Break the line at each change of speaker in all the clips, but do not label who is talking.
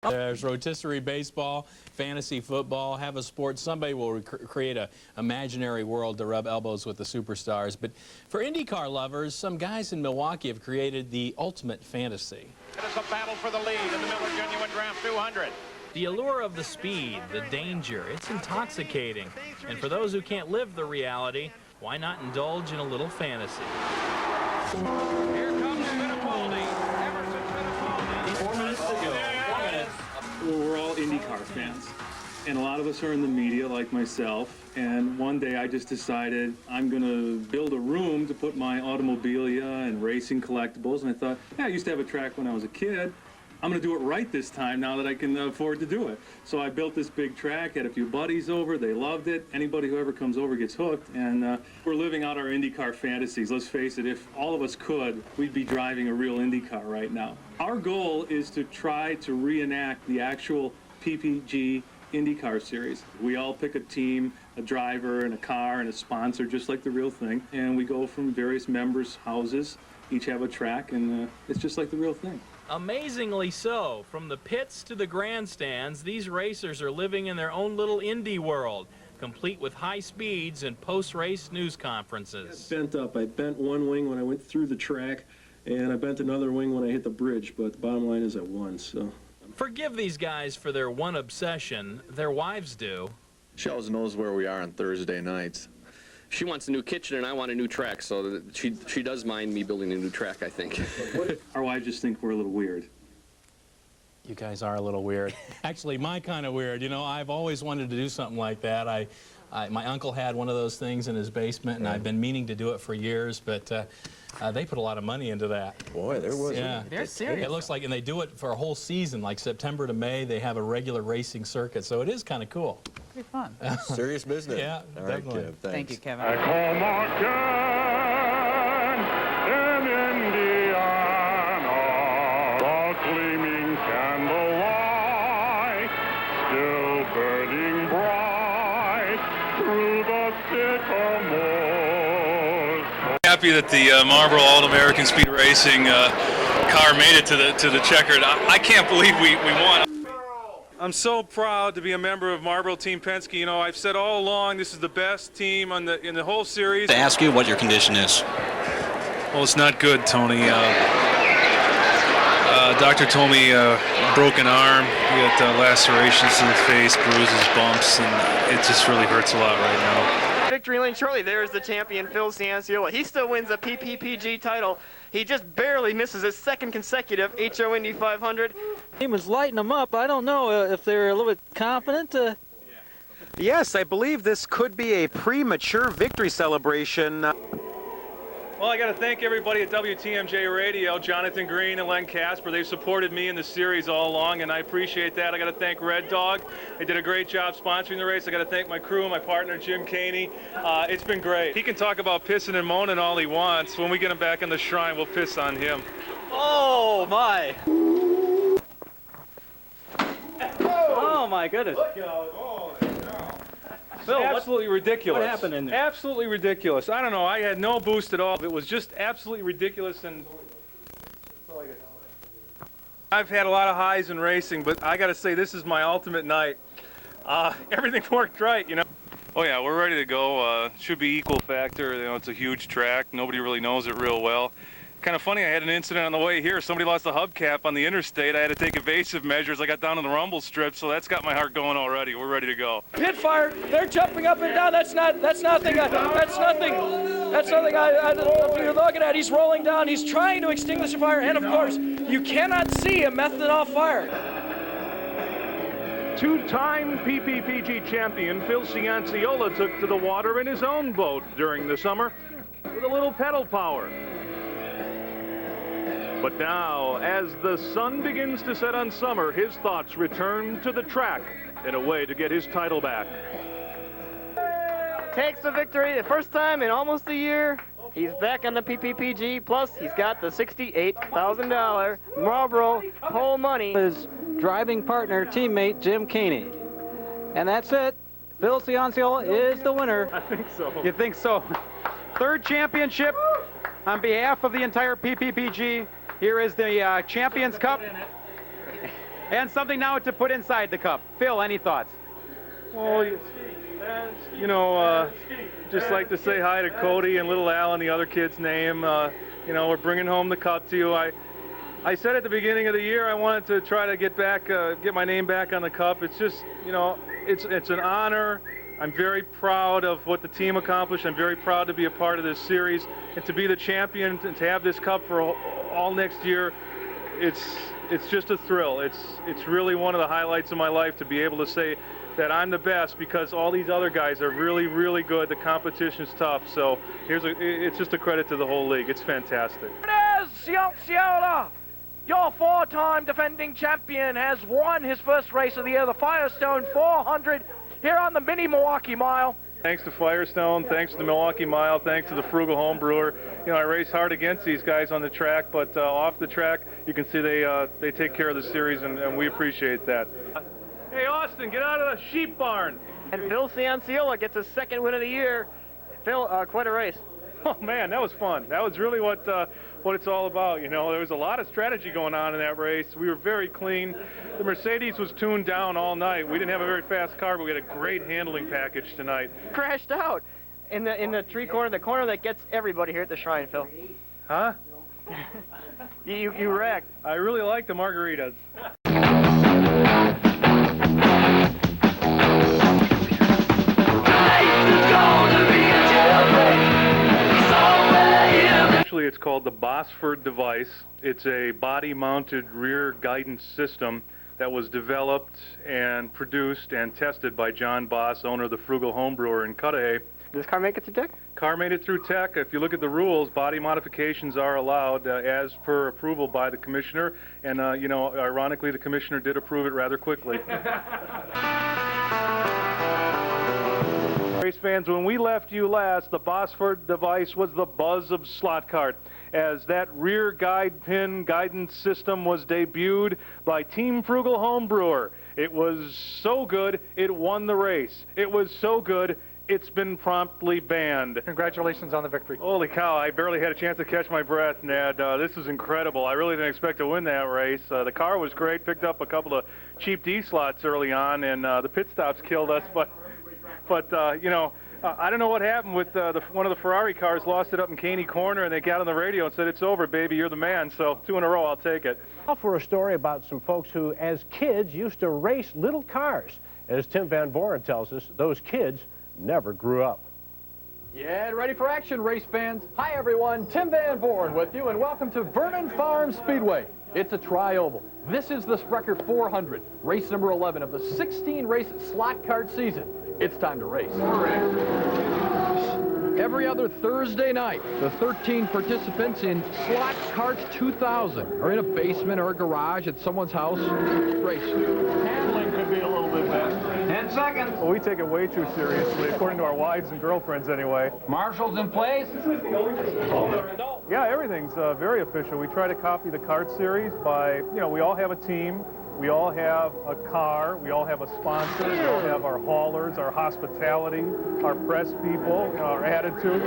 There's rotisserie baseball, fantasy football, have a sport. Somebody will create an imaginary world to rub elbows with the superstars. But for IndyCar lovers, some guys in Milwaukee have created the ultimate fantasy.
It is a battle for the lead in the Miller Genuine Draft 200.
The allure of the speed, the danger, it's intoxicating. And for those who can't live the reality, why not indulge in a little fantasy?
Here comes Fittipaldi. Emerson Fittipaldi.
4 minutes to go. 4 minutes.
Well, we're all IndyCar fans, and a lot of us are in the media like myself, and one day I just decided I'm going to build a room to put my automobilia and racing collectibles, and I thought, yeah, I used to have a track when I was a kid. I'm going to do it right this time now that I can afford to do it. So I built this big track, had a few buddies over, they loved it. Anybody who ever comes over gets hooked, and we're living out our IndyCar fantasies. Let's face it, if all of us could, we'd be driving a real IndyCar right now. Our goal is to try to reenact the actual PPG IndyCar series. We all pick a team, a driver, and a car, and a sponsor, just like the real thing. And we go from various members' houses, each have a track, and it's just like the real thing.
Amazingly so. From the pits to the grandstands, these racers are living in their own little Indy world, complete with high speeds and post-race news conferences.
I bent up. I bent one wing when I went through the track, and I bent another wing when I hit the bridge, but the bottom line is I won, so.
Forgive these guys for their one obsession. Their wives do.
She always knows where we are on Thursday nights.
She wants a new kitchen and I want a new track, so she does mind me building a new track, I think.
Our wives just think we're a little weird.
You guys are a little weird. Actually, my kind of weird. You know, I've always wanted to do something like that. My uncle had one of those things in his basement, and I've been meaning to do it for years, but they put a lot of money into that.
Boy, there was.
Yeah.
They're serious.
It looks like, and they do it for a whole season, like September to May. They have a regular racing circuit, so it is kind of cool.
Pretty fun.
Serious business.
Yeah,
all right,
definitely.
Kev, thanks.
Thank you, Kevin.
I come again in Indiana, the gleaming candlelight, still burning bright through the sycamores.
Happy that the Marlboro All-American Speed Racing car made it to the checkered. I can't believe we won. I'm so proud to be a member of Marlboro Team Penske. You know, I've said all along this is the best team in the whole series.
To ask you what your condition is.
Well, it's not good, Tony. Doctor told me broken arm. He got lacerations in the face, bruises, bumps, and it just really hurts a lot right now.
Victory lane shortly. There's the champion, Phil Cianciola. He still wins the PPPG title. He just barely misses his second consecutive HO Indy 500.
He was lighting them up. I don't know if they're a little bit confident.
Yes, I believe this could be a premature victory celebration.
Well, I got to thank everybody at WTMJ Radio, Jonathan Green and Len Casper. They've supported me in the series all along, and I appreciate that. I got to thank Red Dog. They did a great job sponsoring the race. I got to thank my crew, my partner, Jim Caney. It's been great. He can talk about pissing and moaning all he wants. When we get him back in the shrine, we'll piss on him.
Oh, my. Oh, my goodness. Phil,
Absolutely ridiculous.
what happened in there?
Absolutely ridiculous. I don't know. I had no boost at all. It was just absolutely ridiculous. And I've had a lot of highs in racing, but I got to say this is my ultimate night. Everything worked right, you know. Oh yeah, we're ready to go. Should be equal factor. You know, it's a huge track. Nobody really knows it real well. Kind of funny, I had an incident on the way here. Somebody lost a hubcap on the interstate. I had to take evasive measures. I got down to the rumble strip, so that's got my heart going already. We're ready to go.
Pit fire. They're jumping up and down. That's nothing. That's nothing you're looking at. He's rolling down. He's trying to extinguish the fire, and of course, you cannot see a methanol fire.
Two-time PPPG champion Phil Cianciola took to the water in his own boat during the summer with a little pedal power. But now, as the sun begins to set on summer, his thoughts return to the track in a way to get his title back.
Takes the victory the first time in almost a year. He's back on the PPPG, plus he's got the $68,000 Marlboro pole money.
His driving partner, teammate, Jim Caney. And that's it. Phil Cianciola is the winner.
I think so.
You think so? Third championship on behalf of the entire PPPG. Here is the Champions Cup. And something now to put inside the cup. Phil, any thoughts?
Well, you know, just like to say hi to Cody and little Al and the other kid's name. You know, we're bringing home the cup to you. I said at the beginning of the year I wanted to try to get my name back on the cup. It's just, you know, it's an honor. I'm very proud of what the team accomplished. I'm very proud to be a part of this series and to be the champion and to have this cup for all next year. It's just a thrill. It's really one of the highlights of my life to be able to say that I'm the best because all these other guys are really, really good. The competition's tough. So it's just a credit to the whole league. It's fantastic.
Cianciola, your four-time defending champion, has won his first race of the year, the Firestone 400, here on the Mini Milwaukee Mile.
Thanks to Firestone, thanks to the Milwaukee Mile, thanks to the Frugal Home Brewer. You know, I race hard against these guys on the track, but off the track, you can see they take care of the series, and we appreciate that. Hey, Austin, get out of the sheep barn.
And Phil Cianciola gets his second win of the year. Phil, quite a race.
Oh man, that was fun. That was really what it's all about. You know, there was a lot of strategy going on in that race. We were very clean. The Mercedes was tuned down all night. We didn't have a very fast car, but we had a great handling package tonight.
Crashed out in the tree corner, the corner that gets everybody here at the Shrine, Phil.
Huh?
you wrecked.
I really like the margaritas. Actually, it's called the Bosford device. It's a body-mounted rear guidance system that was developed and produced and tested by John Boss, owner of the Frugal Home Brewer in Cudahy.
Does this car make it through tech?
Car made it through tech. If you look at the rules, body modifications are allowed as per approval by the commissioner. And, you know, ironically, the commissioner did approve it rather quickly. Race fans, when we left you last, the Bosford device was the buzz of SlotCar, as that rear guide pin guidance system was debuted by Team Frugal Home Brewer. It was so good, it won the race. It was so good, it's been promptly banned.
Congratulations on the victory.
Holy cow, I barely had a chance to catch my breath, Ned. This was incredible. I really didn't expect to win that race. The car was great, picked up a couple of cheap D slots early on, and the pit stops killed us, but you know, I don't know what happened with one of the Ferrari cars, lost it up in Caney Corner, and they got on the radio and said, "It's over, baby, you're the man." So 2 in a row, I'll take it.
Now for a story about some folks who, as kids, used to race little cars. As Tim Van Voren tells us, those kids never grew up.
Yeah, ready for action, race fans. Hi, everyone. Tim Van Voren with you, and welcome to Vernon Farm Speedway. It's a tri-oval. This is the Sprecher 400, race number 11 of the 16-race slot cart season. It's time to race. Every other Thursday night, the 13 participants in Slot Cart 2000 are in a basement or a garage at someone's house. Race.
Handling could be a little bit better.
10 seconds.
Well, we take it way too seriously, according to our wives and girlfriends anyway.
Marshals in place.
Yeah, everything's very official. We try to copy the kart series by, you know, we all have a team. We all have a car, we all have a sponsor, we all have our haulers, our hospitality, our press people, you know, our attitude.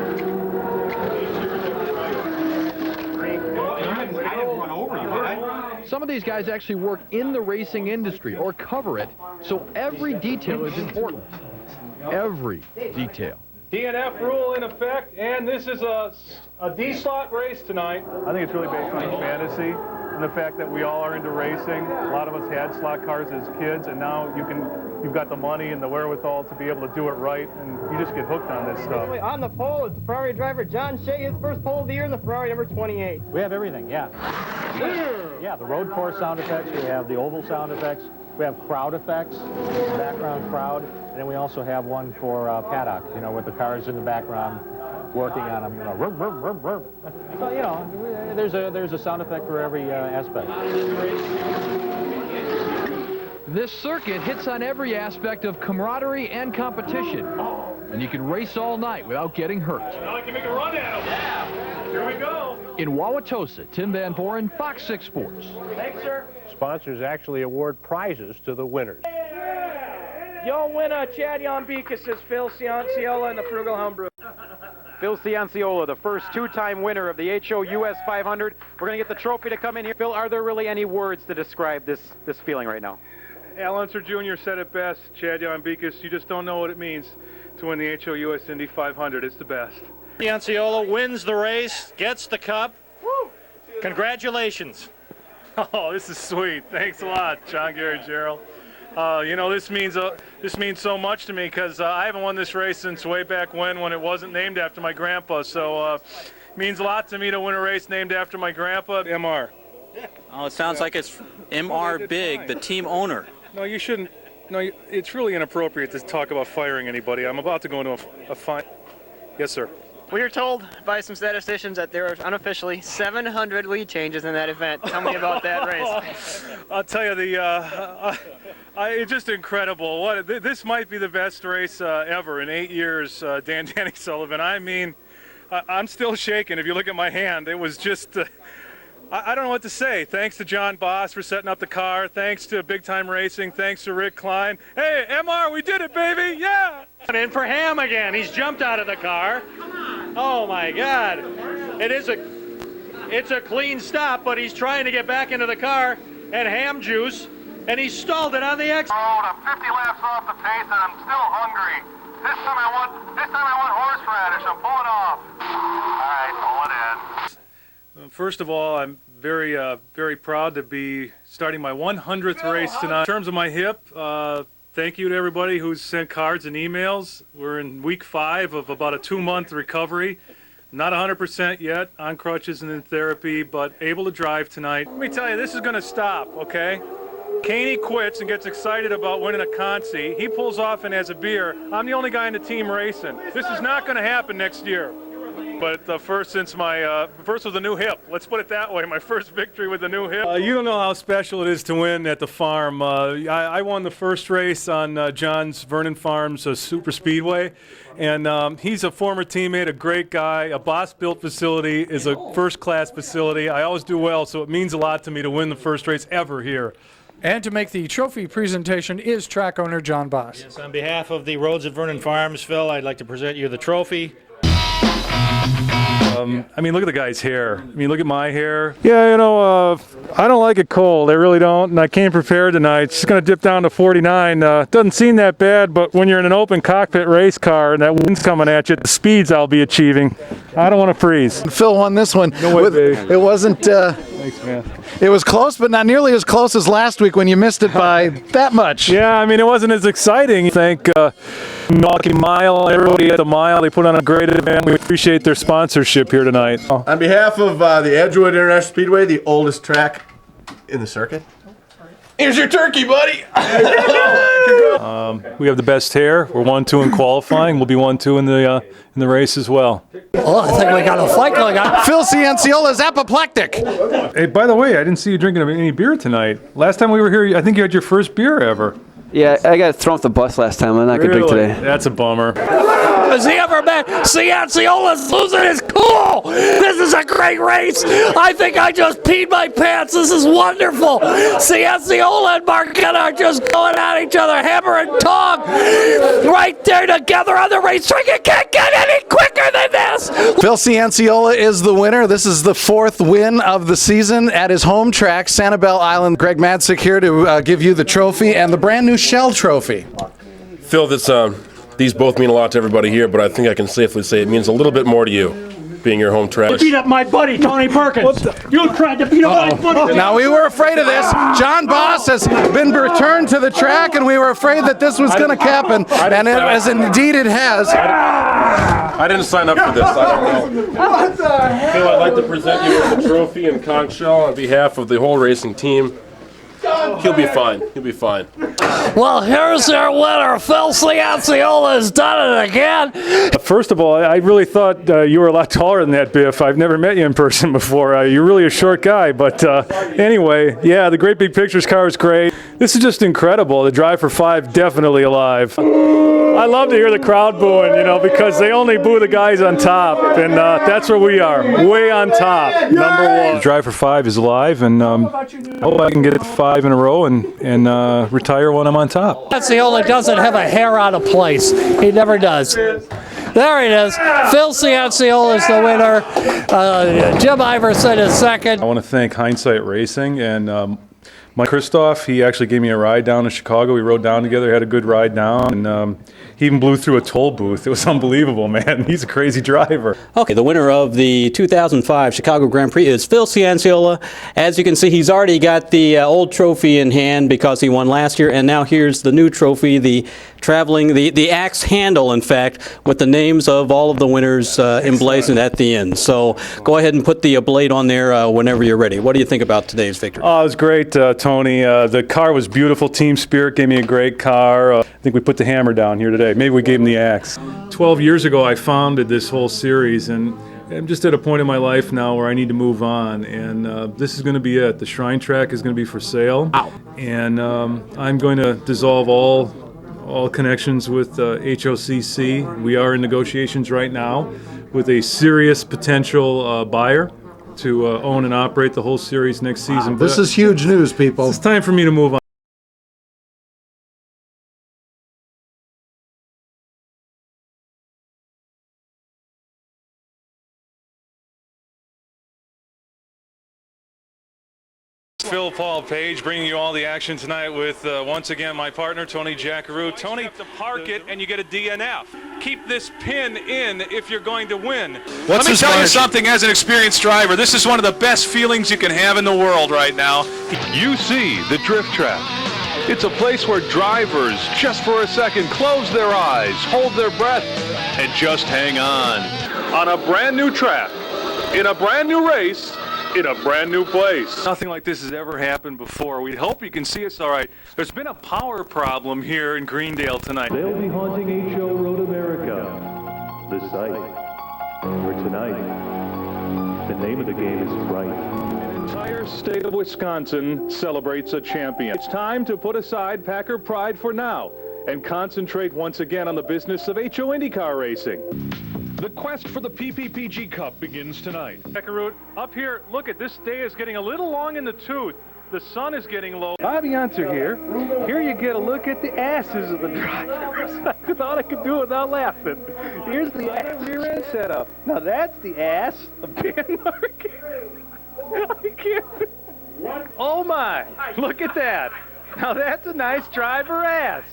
Some of these guys actually work in the racing industry or cover it, so every detail is important. Every detail.
DNF rule in effect, and this is a D-slot race tonight. I think it's really based on fantasy. And the fact that we all are into racing. A lot of us had slot cars as kids, and now you've got the money and the wherewithal to be able to do it right, and you just get hooked on this stuff.
On the pole is the Ferrari driver John Shea, his first pole of the year in the Ferrari number 28.
We have everything, yeah. Yeah, the road course sound effects, we have the oval sound effects, we have crowd effects, background crowd, and then we also have one for paddock, you know, with the cars in the background working on them, you know, vroom, vroom, vroom, vroom. So, you know, there's a sound effect for every aspect.
This circuit hits on every aspect of camaraderie and competition. And you can race all night without getting hurt.
Now I can make a run at him. Yeah. Here we go.
In Wauwatosa, Tim Van Voren, Fox 6 Sports.
Thanks, sir.
Sponsors actually award prizes to the winners.
Your winner, Chad Yambikis, is Phil Cianciola and the Frugal Home Brewer.
Phil Cianciola, the first two-time winner of the HO US 500. We're going to get the trophy to come in here. Phil, are there really any words to describe this feeling right now?
Al Unser Jr. said it best, Chad Yambikis, you just don't know what it means to win the HO US Indy 500. It's the best.
Cianciola wins the race, gets the cup. Woo! Congratulations.
Oh, this is sweet. Thanks a lot, John, Gary, Gerald. You know, this means so much to me because I haven't won this race since way back when it wasn't named after my grandpa. So it means a lot to me to win a race named after my grandpa, MR.
Oh, it sounds like it's MR Big, the team owner.
No, you shouldn't. No, it's really inappropriate to talk about firing anybody. I'm about to go into a fine. Yes, sir.
We were told by some statisticians that there were unofficially 700 lead changes in that event. Tell me about that race.
I'll tell you, it's just incredible. This might be the best race ever in 8 years, Danny Sullivan. I mean, I'm still shaking. If you look at my hand, it was just, I don't know what to say. Thanks to John Boss for setting up the car. Thanks to Big Time Racing. Thanks to Rick Klein. Hey, MR, we did it, baby. Yeah.
In for Ham again. He's jumped out of the car. Oh my God! It's a clean stop, but he's trying to get back into the car, and Ham juice, and he stalled it on the exit.
I'm 50 laps off the pace, and I'm still hungry. This time I want horseradish. I'm pulling off. All right, pull it in.
First of all, I'm very proud to be starting my 100th race tonight. In terms of my hip, thank you to everybody who's sent cards and emails. We're in week 5 of about a 2-month recovery. Not 100% yet, on crutches and in therapy, but able to drive tonight. Let me tell you, this is going to stop, okay? Caney quits and gets excited about winning a Consi. He pulls off and has a beer. I'm the only guy in the team racing. This is not going to happen next year. But first was the new hip. Let's put it that way. My first victory with the new hip. You don't know how special it is to win at the farm. I won the first race on John's Vernon Farms Super Speedway, and he's a former teammate, a great guy. A Boss-built facility is a first-class facility. I always do well, so it means a lot to me to win the first race ever here.
And to make the trophy presentation is track owner John Boss.
Yes, on behalf of the Roads at Vernon Farms, Phil, I'd like to present you the trophy.
I mean, look at the guy's hair. I mean, look at my hair. Yeah, you know, I don't like it cold. I really don't, and I came prepared tonight. It's just going to dip down to 49. Doesn't seem that bad, but when you're in an open cockpit race car and that wind's coming at you, the speeds I'll be achieving, I don't want to freeze.
Phil won this one.
No way, baby.
It wasn't...
Thanks, man.
It was close, but not nearly as close as last week when you missed it by that much.
Yeah, I mean, it wasn't as exciting. Thank Milwaukee Mile, everybody at the Mile. They put on a great event. We appreciate their sponsorship here tonight.
On behalf of the Edgewood International Speedway, the oldest track in the circuit, here's your turkey, buddy.
We have the best hair. We're 1-2 in qualifying. We'll be 1-2 in the race as well.
Oh, I think we got a fight going on.
Phil Cianciola is apoplectic.
Hey, by the way, I didn't see you drinking any beer tonight. Last time we were here, I think you had your first beer ever.
Yeah, I got thrown off the bus last time. I'm not going to drink today.
That's a bummer.
Has he ever been? Cianciola's losing his cool. This is a great race. I think I just peed my pants. This is wonderful. Cianciola and Marquette are just going at each other, hammer and tong, right there together on the racetrack. You can't get any quicker than this.
Phil Cianciola is the winner. This is the 4th win of the season at his home track, Sanibel Island. Greg Madsick here to give you the trophy and the brand new Shell trophy.
Phil, these both mean a lot to everybody here, but I think I can safely say it means a little bit more to you, being your home track.
You beat up my buddy, Tony Perkins. You tried to beat up my buddy.
Now, we were afraid of this. John Boss has been returned to the track, and we were afraid that this was going to happen, and as indeed it has.
I didn't sign up for this. I don't know.
What the hell?
Phil, I'd like to present you with the trophy and conch shell on behalf of the whole racing team. He'll be fine. He'll be fine.
Well, here's our winner. Phil Cianciola has done it again.
First of all, I really thought you were a lot taller than that, Biff. I've never met you in person before. You're really a short guy. But anyway, yeah, the Great Big Pictures car is great. This is just incredible. The Drive for 5, definitely alive. I love to hear the crowd booing, you know, because they only boo the guys on top. And that's where we are, way on top, #1. The Drive for 5 is alive, and I hope I can get it 5 in a row and retire when I'm on top.
Cianciola doesn't have a hair out of place. He never does. There it is. Phil Cianciola is the winner. Jim Iverson is second.
I want to thank Hindsight Racing and Mike Kristoff. He actually gave me a ride down to Chicago. We rode down together, had a good ride down, and he even blew through a toll booth. It was unbelievable, man. He's a crazy driver.
Okay, the winner of the 2005 Chicago Grand Prix is Phil Cianciola. As you can see, he's already got the old trophy in hand because he won last year, and now here's the new trophy, the axe handle, in fact, with the names of all of the winners emblazoned at the end. So go ahead and put the blade on there whenever you're ready. What do you think about today's victory?
Oh, it was great, Tony. The car was beautiful. Team Spirit gave me a great car. I think we put the hammer down here today. Maybe we gave him the axe. 12 years ago, I founded this whole series, and I'm just at a point in my life now where I need to move on, and this is going to be it. The Shrine track is going to be for sale, and I'm going to dissolve all connections with HOCC. We are in negotiations right now with a serious potential buyer to own and operate the whole series next season.
This is huge news, people.
It's time for me to move on. Phil Paul Page bringing you all the action tonight with once again my partner Tony Jackaroo. Tony,
You have to park it and you get a DNF. Keep this pin in if you're going to win.
Let me tell you something as an experienced driver. This is one of the best feelings you can have in the world right now.
You see the drift track. It's a place where drivers, just for a second, close their eyes, hold their breath, and just hang on. On a brand new track, in a brand new race, in a brand new place.
Nothing like this has ever happened before. We hope you can see us all right. There's been a power problem here in Greendale tonight.
They'll be haunting HO Road America, the site where tonight the name of the game is right. The entire state of Wisconsin celebrates a champion. It's time to put aside Packer pride for now and concentrate once again on the business of HO IndyCar racing. The quest for the PPPG Cup begins tonight. Jackaroo, up here, look at this day is getting a little long in the tooth. The sun is getting low. Bobby Unser here. Here you get a look at the asses of the drivers. I thought I could do it without laughing. Here's the rear end setup. Now that's the ass of Ben Mark. I can't. Oh my, look at that. Now that's a nice driver ass.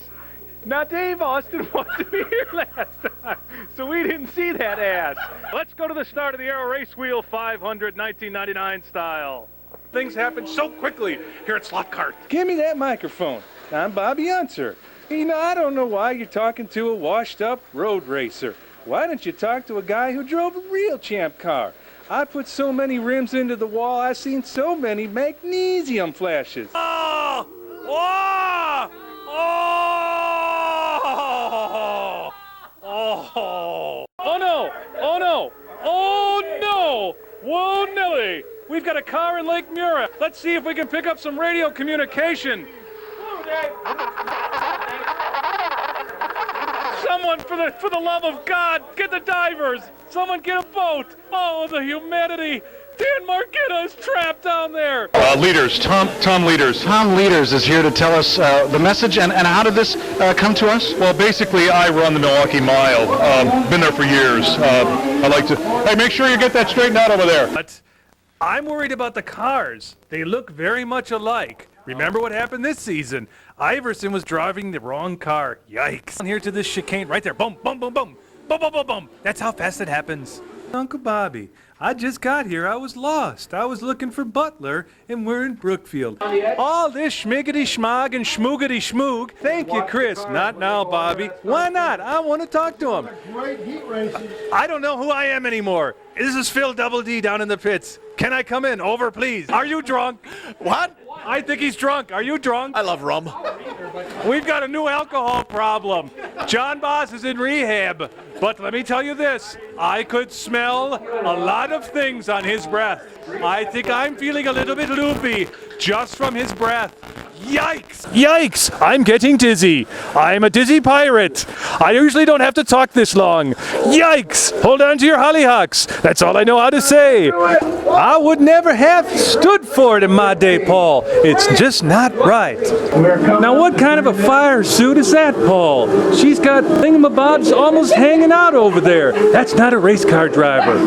Now Dave Austin wasn't here last time, so we didn't see that ass. Let's go to the start of the Aero Race Wheel 500 1999 style. Things happen so quickly here at SlotCar. Give me that microphone. I'm Bobby Unser. You know, I don't know why you're talking to a washed-up road racer. Why don't you talk to a guy who drove a real champ car? I put so many rims into the wall, I've seen so many magnesium flashes. Oh! Oh! Oh! Oh! Oh no! Oh no! Oh no! Whoa, Nelly! We've got a car in Lake Mura. Let's see if we can pick up some radio communication. Someone, for the love of God, get the divers! Someone get a boat! Oh, the humanity! Dan Marquetta is trapped down there.
Leaders, Tom Leaders.
Tom Leaders is here to tell us the message, and how did this come to us?
Well, basically, I run the Milwaukee Mile. Been there for years. I like to. Hey, make sure you get that straightened out over there.
But I'm worried about the cars. They look very much alike. Remember what happened this season? Iverson was driving the wrong car. Yikes. Down here to this chicane right there. Boom, boom, boom, boom. Boom, boom, boom, boom. That's how fast it happens. Uncle Bobby, I just got here. I was lost. I was looking for Butler, and we're in Brookfield. All this schmiggity schmog and schmoogity schmoog. Thank you, Chris. Not now, Bobby. Why not? I want to talk to him. I don't know who I am anymore. This is Phil Double D down in the pits. Can I come in? Over, please. Are you drunk? What? I think he's drunk. Are you drunk?
I love rum.
We've got a new alcohol problem. John Boss is in rehab. But let me tell you this. I could smell a lot of things on his breath. I think I'm feeling a little bit loopy just from his breath.
Yikes! Yikes! I'm getting dizzy. I'm a dizzy pirate. I usually don't have to talk this long. Yikes! Hold on to your hollyhocks. That's all I know how to say. I would never have stood for it in my day, Paul. It's just not right. Now, what kind of a fire suit is that, Paul? She's got thingamabobs almost hanging out over there. That's not a race car driver.